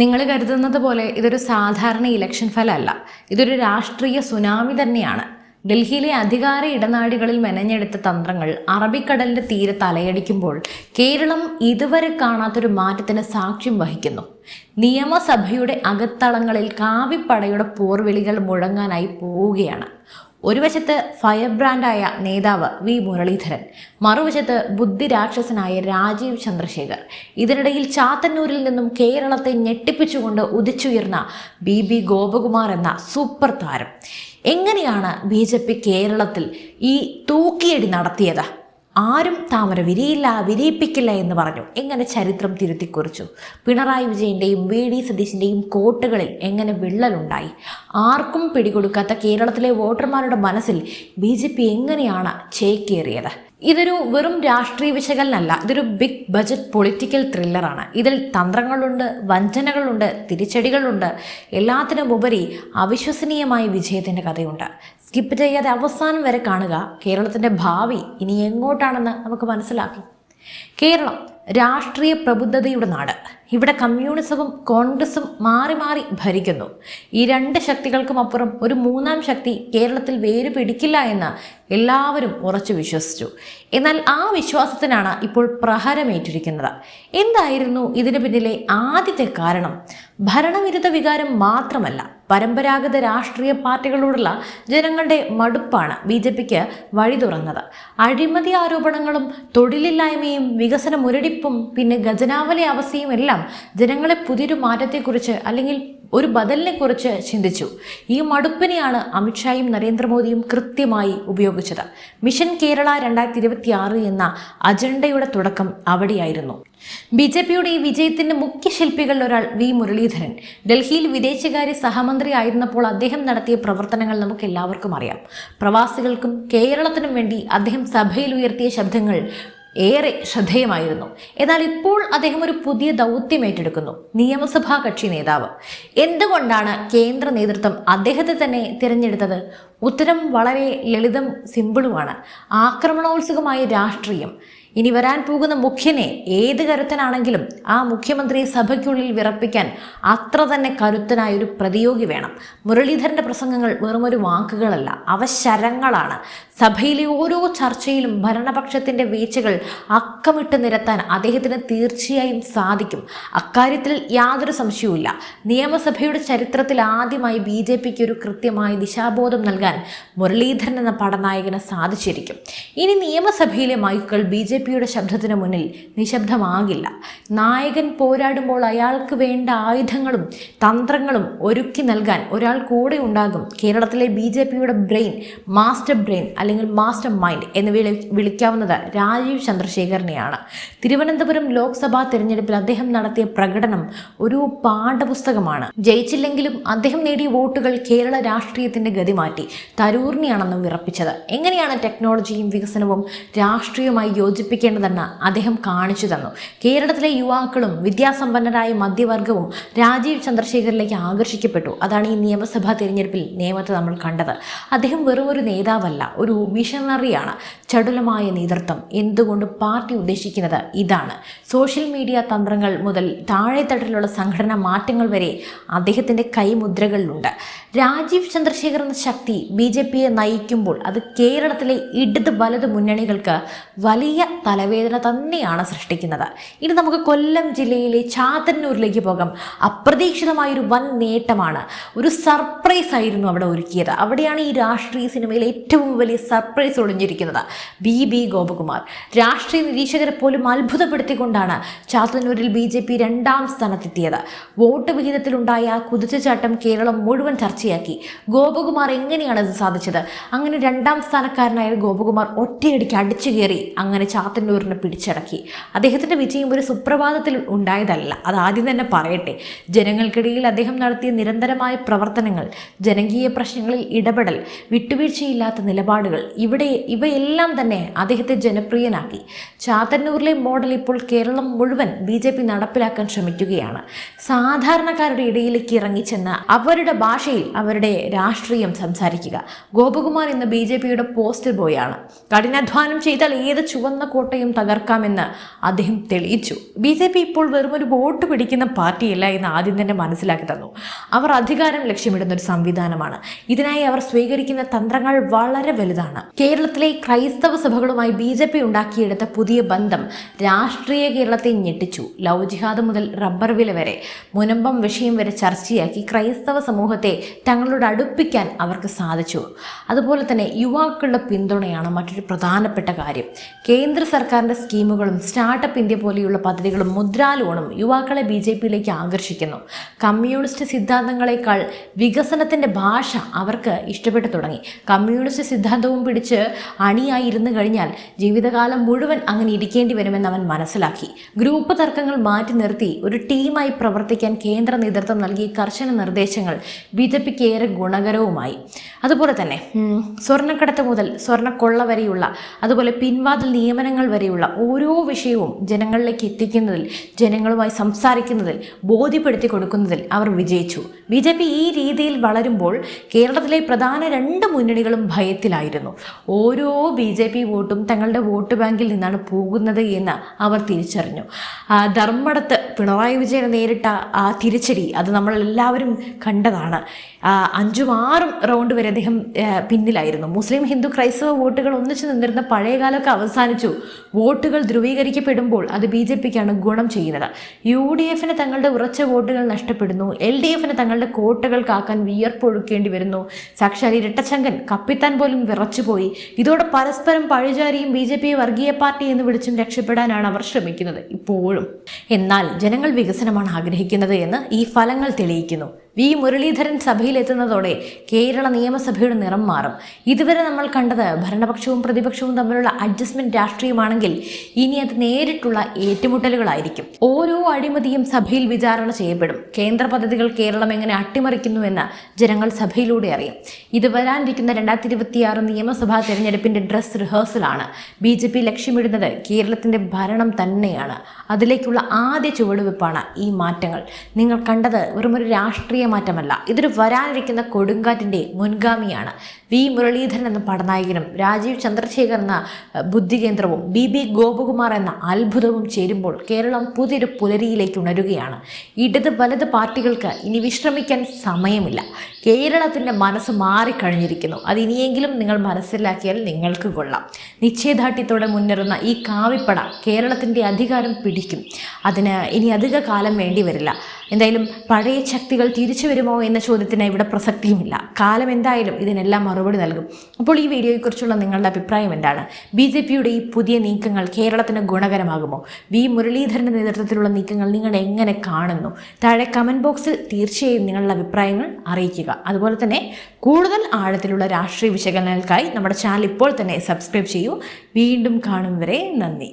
നിങ്ങൾ കരുതുന്നത് പോലെ ഇതൊരു സാധാരണ ഇലക്ഷൻ ഫലമല്ല. ഇതൊരു രാഷ്ട്രീയ സുനാമി തന്നെയാണ്. ഡൽഹിയിലെ അധികാര ഇടനാഴികളിൽ മെനഞ്ഞെടുത്ത തന്ത്രങ്ങൾ അറബിക്കടലിന്റെ തീരെ തലയടിക്കുമ്പോൾ കേരളം ഇതുവരെ കാണാത്തൊരു മാറ്റത്തിന് സാക്ഷ്യം വഹിക്കുന്നു. നിയമസഭയുടെ അകത്തളങ്ങളിൽ കാവിപ്പടയുടെ പോർവിളികൾ മുഴങ്ങാനായി പോവുകയാണ്. ഒരു വശത്ത് ഫയർ ബ്രാൻഡായ നേതാവ് വി മുരളീധരൻ, മറുവശത്ത് ബുദ്ധിരാക്ഷസനായ രാജീവ് ചന്ദ്രശേഖർ. ഇതിനിടയിൽ ചാത്തന്നൂരിൽ നിന്നും കേരളത്തെ ഞെട്ടിപ്പിച്ചുകൊണ്ട് ഉദിച്ചുയർന്ന ബി ഗോപകുമാർ എന്ന സൂപ്പർ താരം. എങ്ങനെയാണ് BJP കേരളത്തിൽ ഈ തൂക്കിയടി നടത്തിയത്? ആരും താമര വിരിയിപ്പിക്കില്ല എന്ന് പറഞ്ഞു. എങ്ങനെ ചരിത്രം തിരുത്തിക്കുറിച്ചു? പിണറായി വിജയൻ്റെയും VD സതീശിൻ്റെയും കോട്ടുകളിൽ എങ്ങനെ വിള്ളലുണ്ടായി? ആർക്കും പിടികൊടുക്കാത്ത കേരളത്തിലെ വോട്ടർമാരുടെ മനസ്സിൽ BJP എങ്ങനെയാണ് ചേക്കേറിയത്? ഇതൊരു വെറും രാഷ്ട്രീയ വിശകലനമല്ല, ഇതൊരു ബിഗ് ബജറ്റ് പൊളിറ്റിക്കൽ ത്രില്ലറാണ്. ഇതിൽ തന്ത്രങ്ങളുണ്ട്, വഞ്ചനകളുണ്ട്, തിരിച്ചടികളുണ്ട്. എല്ലാത്തിനും ഉപരി അവിശ്വസനീയമായ വിജയത്തിൻ്റെ കഥയുണ്ട്. സ്കിപ്പ് ചെയ്യാതെ അവസാനം വരെ കാണുക. കേരളത്തിൻ്റെ ഭാവി ഇനി എങ്ങോട്ടാണെന്ന് നമുക്ക് മനസ്സിലാക്കി. കേരളം രാഷ്ട്രീയ പ്രബുദ്ധതയുടെ നാട്. ഇവിടെ കമ്മ്യൂണിസവും കോൺഗ്രസും മാറി മാറി ഭരിക്കുന്നു. ഈ രണ്ട് ശക്തികൾക്കും അപ്പുറം ഒരു മൂന്നാം ശക്തി കേരളത്തിൽ വേര് പിടിക്കില്ല എന്ന് എല്ലാവരും ഉറച്ചു വിശ്വസിച്ചു. എന്നാൽ ആ വിശ്വാസത്തിനാണ് ഇപ്പോൾ പ്രഹരമേറ്റിരിക്കുന്നത്. എന്തായിരുന്നു ഇതിന് പിന്നിലെ ആദ്യത്തെ കാരണം? ഭരണവിരുദ്ധ വികാരം മാത്രമല്ല, പരമ്പരാഗത രാഷ്ട്രീയ പാർട്ടികളോടുള്ള ജനങ്ങളുടെ മടുപ്പാണ് BJPക്ക് വഴി തുറന്നത്. അഴിമതി ആരോപണങ്ങളും തൊഴിലില്ലായ്മയും വികസന മുരടിപ്പും പിന്നെ ഖജനാവിലെ അവസ്ഥയും എല്ലാം ജനങ്ങളെ പുതിയൊരു മാറ്റത്തെക്കുറിച്ച് അല്ലെങ്കിൽ ഒരു ബദലിനെ കുറിച്ച് ചിന്തിച്ചു. ഈ മടുപ്പിനെയാണ് അമിത്ഷായും നരേന്ദ്രമോദിയും കൃത്യമായി ഉപയോഗിച്ചത്. മിഷൻ കേരള 2026 എന്ന അജണ്ടയുടെ തുടക്കം അവിടെയായിരുന്നു. BJPയുടെ ഈ വിജയത്തിന്റെ മുഖ്യ ശില്പികളിൽ ഒരാൾ വി മുരളീധരൻ. ഡൽഹിയിൽ വിദേശകാര്യ സഹമന്ത്രി ആയിരുന്നപ്പോൾ അദ്ദേഹം നടത്തിയ പ്രവർത്തനങ്ങൾ നമുക്ക് എല്ലാവർക്കും അറിയാം. പ്രവാസികൾക്കും കേരളത്തിനും വേണ്ടി അദ്ദേഹം സഭയിൽ ഉയർത്തിയ ശബ്ദങ്ങൾ ഏറെ ശ്രദ്ധേയമായിരുന്നു. എന്നാൽ ഇപ്പോൾ അദ്ദേഹം ഒരു പുതിയ ദൗത്യം ഏറ്റെടുക്കുന്നു. നിയമസഭാ കക്ഷി നേതാവ്. എന്തുകൊണ്ടാണ് കേന്ദ്ര നേതൃത്വം അദ്ദേഹത്തെ തന്നെ തിരഞ്ഞെടുത്തത്? ഉത്തരം വളരെ ലളിതം, സിമ്പിളുമാണ്. ആക്രമണോത്സുകമായ രാഷ്ട്രീയം. ഇനി വരാൻ പോകുന്ന മുഖ്യനെ ഏത് കരുത്തനാണെങ്കിലും ആ മുഖ്യമന്ത്രിയെ സഭയ്ക്കുള്ളിൽ വിറപ്പിക്കാൻ അത്ര തന്നെ കരുത്തനായ ഒരു പ്രതിയോഗി വേണം. മുരളീധരന്റെ പ്രസംഗങ്ങൾ വെറുമൊരു വാക്കുകളല്ല, അവ ശരങ്ങളാണ്. സഭയിലെ ഓരോ ചർച്ചയിലും ഭരണപക്ഷത്തിന്റെ വീഴ്ചകൾ അക്കമിട്ട് നിരത്താൻ അദ്ദേഹത്തിന് തീർച്ചയായും സാധിക്കും. അക്കാര്യത്തിൽ യാതൊരു സംശയവുമില്ല. നിയമസഭയുടെ ചരിത്രത്തിൽ ആദ്യമായി BJPക്ക് ഒരു കൃത്യമായ ദിശാബോധം നൽകാൻ മുരളീധരൻ എന്ന പടനായകന് സാധിച്ചിരിക്കും. ഇനി നിയമസഭയിലെ മൈക്കുകൾ BJPയുടെ ശബ്ദത്തിന് മുന്നിൽ നിശബ്ദമാകില്ല. നായകൻ പോരാടുമ്പോൾ അയാൾക്ക് വേണ്ട ആയുധങ്ങളും തന്ത്രങ്ങളും ഒരുക്കി നൽകാൻ ഒരാൾ കൂടെ ഉണ്ടാകും. കേരളത്തിലെ BJPയുടെ ബ്രെയിൻ, മാസ്റ്റർ ബ്രെയിൻ അല്ലെങ്കിൽ മാസ്റ്റർ മൈൻഡ് എന്ന് വിളിക്കാവുന്നത് രാജീവ് ചന്ദ്രശേഖറിനെയാണ്. തിരുവനന്തപുരം ലോക്സഭാ തിരഞ്ഞെടുപ്പിൽ അദ്ദേഹം നടത്തിയ പ്രകടനം ഒരു പാഠപുസ്തകമാണ്. ജയിച്ചില്ലെങ്കിലും അദ്ദേഹം നേടിയ വോട്ടുകൾ കേരള രാഷ്ട്രീയത്തിന്റെ ഗതി മാറ്റി. തരൂറിനെയാണെന്ന് വിറപ്പിച്ചത്. എങ്ങനെയാണ് ടെക്നോളജിയും വികസനവും രാഷ്ട്രീയവുമായി യോജിപ്പിക്കേണ്ടതെന്ന് അദ്ദേഹം കാണിച്ചു തന്നു. കേരളത്തിലെ യുവാക്കളും വിദ്യാസമ്പന്നരായ മധ്യവർഗവും രാജീവ് ചന്ദ്രശേഖറിലേക്ക് ആകർഷിക്കപ്പെട്ടു. അതാണ് ഈ നിയമസഭാ തിരഞ്ഞെടുപ്പിൽ നേമത്ത് നമ്മൾ കണ്ടത്. അദ്ദേഹം വെറും ഒരു നേതാവല്ല, ഒരു വിഷണറിയാണ്. ചടുലമായ നേതൃത്വം. എന്തുകൊണ്ട് പാർട്ടി ഉദ്ദേശിക്കുന്നത് ഇതാണ്. സോഷ്യൽ മീഡിയ തന്ത്രങ്ങൾ മുതൽ താഴെത്തട്ടിലുള്ള സംഘടനാ മാറ്റങ്ങൾ വരെ അദ്ദേഹത്തിൻ്റെ കൈമുദ്രകളിലുണ്ട്. രാജീവ് ചന്ദ്രശേഖർ എന്ന ശക്തി BJPയെ നയിക്കുമ്പോൾ അത് കേരളത്തിലെ ഇടത് വലത് മുന്നണികൾക്ക് വലിയ തലവേദന തന്നെയാണ് സൃഷ്ടിക്കുന്നത്. ഇനി നമുക്ക് കൊല്ലം ജില്ലയിലെ ചാത്തന്നൂരിലേക്ക് പോകാം. അപ്രതീക്ഷിതമായൊരു വൻ നേട്ടമാണ്, ഒരു സർപ്രൈസ് ആയിരുന്നു അവിടെ ഒരുക്കിയത്. അവിടെയാണ് ഈ രാഷ്ട്രീയ സിനിമയിൽ ഏറ്റവും വലിയ സർപ്രൈസ് ഒളിഞ്ഞിരിക്കുന്നത്. ബി ഗോപകുമാർ. രാഷ്ട്രീയ നിരീക്ഷകരെ പോലും അത്ഭുതപ്പെടുത്തിക്കൊണ്ടാണ് ചാത്തന്നൂരിൽ BJP 2ാം സ്ഥാനത്തെത്തിയത്. വോട്ട് വിഹിതത്തിലുണ്ടായ കുതിച്ചുചാട്ടം കേരളം മുഴുവൻ ചർച്ചയാക്കി. ഗോപകുമാർ എങ്ങനെയാണ് ഇത് സാധിച്ചത്? അങ്ങനെ 2ാം സ്ഥാനക്കാരനായ ഗോപകുമാർ ഒറ്റയടിക്ക് അടിച്ചു കയറി അങ്ങനെ ചാത്തന്നൂരിനെ പിടിച്ചടക്കി. അദ്ദേഹത്തിൻ്റെ വിജയം ഒരു സുപ്രഭാതത്തിൽ ഉണ്ടായതല്ല, അത് ആദ്യം തന്നെ പറയട്ടെ. ജനങ്ങൾക്കിടയിൽ അദ്ദേഹം നടത്തിയ നിരന്തരമായ പ്രവർത്തനങ്ങൾ, ജനകീയ പ്രശ്നങ്ങളിൽ ഇടപെടൽ, വിട്ടുവീഴ്ചയില്ലാത്ത നിലപാടുകൾ, ഇവയെല്ലാം ഇതെല്ലാം തന്നെ അദ്ദേഹത്തെ ജനപ്രിയനാക്കി. ചാത്തന്നൂരിലെ മോഡൽ ഇപ്പോൾ കേരളം മുഴുവൻ BJP നടപ്പിലാക്കാൻ ശ്രമിക്കുകയാണ്. സാധാരണക്കാരുടെ ഇടയിലേക്ക് ഇറങ്ങിച്ചെന്ന് അവരുടെ ഭാഷയിൽ അവരുടെ രാഷ്ട്രീയം സംസാരിക്കുക. ഗോപകുമാർ ഇന്ന് BJPയുടെ പോസ്റ്റർ ബോയാണ്. കഠിനാധ്വാനം ചെയ്താൽ ഏത് ചുവന്ന കോട്ടയും തകർക്കാമെന്ന് അദ്ദേഹം തെളിയിച്ചു. BJP ഇപ്പോൾ വെറുമൊരു വോട്ട് പിടിക്കുന്ന പാർട്ടിയല്ല എന്ന് ആദ്യം തന്നെ മനസ്സിലാക്കി തന്നു. അവർ അധികാരം ലക്ഷ്യമിടുന്ന ഒരു സംവിധാനമാണ്. ഇതിനായി അവർ സ്വീകരിക്കുന്ന തന്ത്രങ്ങൾ വളരെ വലുതാണ്. കേരളത്തിലെ ക്രൈസ്തവ സഭകളുമായി BJP ഉണ്ടാക്കിയെടുത്ത പുതിയ ബന്ധം രാഷ്ട്രീയ കേരളത്തെ ഞെട്ടിച്ചു. ലവ് ജിഹാദ് മുതൽ റബ്ബർ വില വരെ, മുനമ്പം വിഷയം വരെ ചർച്ചയാക്കി ക്രൈസ്തവ സമൂഹത്തെ തങ്ങളോട് അടുപ്പിക്കാൻ അവർക്ക് സാധിച്ചു. അതുപോലെ തന്നെ യുവാക്കളുടെ പിന്തുണയാണ് മറ്റൊരു പ്രധാനപ്പെട്ട കാര്യം. കേന്ദ്ര സർക്കാരിൻ്റെ സ്കീമുകളും സ്റ്റാർട്ടപ്പ് ഇന്ത്യ പോലെയുള്ള പദ്ധതികളും മുദ്രാ ലോണും യുവാക്കളെ BJPയിലേക്ക് ആകർഷിക്കുന്നു. കമ്മ്യൂണിസ്റ്റ് സിദ്ധാന്തങ്ങളെക്കാൾ വികസനത്തിൻ്റെ ഭാഷ അവർക്ക് ഇഷ്ടപ്പെട്ടു തുടങ്ങി. കമ്മ്യൂണിസ്റ്റ് സിദ്ധാന്തവും പിടിച്ച് അണിയായിരുന്നു കഴിഞ്ഞാൽ ജീവിതകാലം മുഴുവൻ അങ്ങനെ ഇരിക്കേണ്ടി വരുമെന്ന് അവൻ മനസ്സിലാക്കി. ഗ്രൂപ്പ് തർക്കങ്ങൾ മാറ്റി നിർത്തി ഒരു ടീമായി പ്രവർത്തിക്കാൻ കേന്ദ്ര നേതൃത്വം നൽകിയ കർശന നിർദ്ദേശങ്ങൾ BJPക്ക് ഏറെ ഗുണകരവുമായി. അതുപോലെ തന്നെ സ്വർണ്ണക്കടത്ത് മുതൽ സ്വർണ്ണക്കൊള്ള വരെയുള്ള, അതുപോലെ പിൻവാതിൽ നിയമനങ്ങൾ വരെയുള്ള ഓരോ വിഷയവും ജനങ്ങളിലേക്ക് എത്തിക്കുന്നതിൽ, ജനങ്ങളുമായി സംസാരിക്കുന്നതിൽ, ബോധ്യപ്പെടുത്തി കൊടുക്കുന്നതിൽ അവർ വിജയിച്ചു. BJP ഈ രീതിയിൽ വളരുമ്പോൾ കേരളത്തിലെ പ്രധാന 2 മുന്നണികളും ഭയത്തിലായിരുന്നു. ഓരോ BJP വോട്ടും തങ്ങളുടെ വോട്ട് ബാങ്കിൽ നിന്നാണ് പോകുന്നത് എന്ന് അവർ തിരിച്ചറിഞ്ഞു. ധർമ്മടത്ത് പിണറായി വിജയന് നേരിട്ട ആ തിരിച്ചടി അത് നമ്മളെല്ലാവരും കണ്ടതാണ്. 5-6 റൗണ്ട് വരെ അദ്ദേഹം പിന്നിലായിരുന്നു. മുസ്ലിം ഹിന്ദു ക്രൈസ്തവ വോട്ടുകൾ ഒന്നിച്ചു നിന്നിരുന്ന പഴയകാലമൊക്കെ അവസാനിച്ചു. വോട്ടുകൾ ധ്രുവീകരിക്കപ്പെടുമ്പോൾ അത് BJPക്കാണ് ഗുണം ചെയ്യുന്നത്. UDFന് തങ്ങളുടെ ഉറച്ച വോട്ടുകൾ നഷ്ടപ്പെടുന്നു. LDFന് തങ്ങളുടെ കോട്ടകൾ കാക്കാൻ വിയർപ്പൊഴുക്കേണ്ടി വരുന്നു. സാക്ഷാൽ ഇരട്ടച്ചങ്കൻ കപ്പിത്താൻ പോലും വിറച്ചുപോയി. ഇതോടെ പരസ്പരം പഴിചാരിയും BJPയെ വർഗീയ പാർട്ടി എന്ന് വിളിച്ചും രക്ഷപ്പെടാനാണ് അവർ ശ്രമിക്കുന്നത് ഇപ്പോഴും. എന്നാൽ ജനങ്ങൾ വികസനമാണ് ആഗ്രഹിക്കുന്നത് എന്ന് ഈ ഫലങ്ങൾ തെളിയിക്കുന്നു. V. മുരളീധരൻ സഭയിലെത്തുന്നതോടെ കേരള നിയമസഭയുടെ നിറം മാറും. ഇതുവരെ നമ്മൾ കണ്ടത് ഭരണപക്ഷവും പ്രതിപക്ഷവും തമ്മിലുള്ള അഡ്ജസ്റ്റ്മെന്റ് രാഷ്ട്രീയമാണെങ്കിൽ ഇനി അത് നേരിട്ടുള്ള ഏറ്റുമുട്ടലുകളായിരിക്കും. ഓരോ അഴിമതിയും സഭയിൽ വിചാരണ ചെയ്യപ്പെടും. കേന്ദ്ര പദ്ധതികൾ കേരളം എങ്ങനെ അട്ടിമറിക്കുന്നുവെന്ന് ജനങ്ങൾ സഭയിലൂടെ അറിയും. ഇത് വരാനിരിക്കുന്ന 2026 നിയമസഭാ തെരഞ്ഞെടുപ്പിന്റെ ഡ്രസ് റിഹേഴ്സലാണ്. BJP ലക്ഷ്യമിടുന്നത് കേരളത്തിന്റെ ഭരണം തന്നെയാണ്. അതിലേക്കുള്ള ആദ്യ ചുവടുവെപ്പാണ് ഈ മാറ്റങ്ങൾ. നിങ്ങൾ കണ്ടത് വെറുമൊരു രാഷ്ട്രീയ മാറ്റമല്ല, ഇതൊരു വരാനിരിക്കുന്ന കൊടുങ്കാറ്റിൻ്റെ മുൻഗാമിയാണ്. V. മുരളീധരൻ എന്ന പടനായകനും രാജീവ് ചന്ദ്രശേഖർ എന്ന ബുദ്ധികേന്ദ്രവും BB ഗോപകുമാർ എന്ന അത്ഭുതവും ചേരുമ്പോൾ കേരളം പുതിയൊരു പുലരിയിലേക്ക് ഉണരുകയാണ്. ഇടത് വലത് പാർട്ടികൾക്ക് ഇനി വിശ്രമിക്കാൻ സമയമില്ല. കേരളത്തിൻ്റെ മനസ്സ് മാറിക്കഴിഞ്ഞിരിക്കുന്നു. അത് ഇനിയെങ്കിലും നിങ്ങൾ മനസ്സിലാക്കിയാൽ നിങ്ങൾക്ക് കൊള്ളാം. നിശ്ചയദാർഢ്യത്തോടെ മുന്നേറുന്ന ഈ കാവിപ്പട കേരളത്തിൻ്റെ അധികാരം പിടിക്കും. അതിന് ഇനി അധിക കാലം വേണ്ടി വരില്ല. എന്തായാലും പഴയ ശക്തികൾ തിരിച്ചു വരുമോ എന്ന ചോദ്യത്തിന് ഇവിടെ പ്രസക്തിയുമില്ല. കാലം എന്തായാലും ഇതിനെല്ലാം മറുപടി നൽകും. അപ്പോൾ ഈ വീഡിയോയെക്കുറിച്ചുള്ള നിങ്ങളുടെ അഭിപ്രായം എന്താണ്? BJPയുടെ ഈ പുതിയ നീക്കങ്ങൾ കേരളത്തിന് ഗുണകരമാകുമോ? V. മുരളീധരൻ്റെ നേതൃത്വത്തിലുള്ള നീക്കങ്ങൾ നിങ്ങൾ എങ്ങനെ കാണുന്നു? താഴെ കമൻറ്റ് ബോക്സിൽ തീർച്ചയായും നിങ്ങളുടെ അഭിപ്രായങ്ങൾ അറിയിക്കുക. അതുപോലെ തന്നെ കൂടുതൽ ആഴത്തിലുള്ള രാഷ്ട്രീയ വിശകലനങ്ങൾക്കായി നമ്മുടെ ചാനൽ ഇപ്പോൾ തന്നെ സബ്സ്ക്രൈബ് ചെയ്യൂ. വീണ്ടും കാണും വരെ നന്ദി.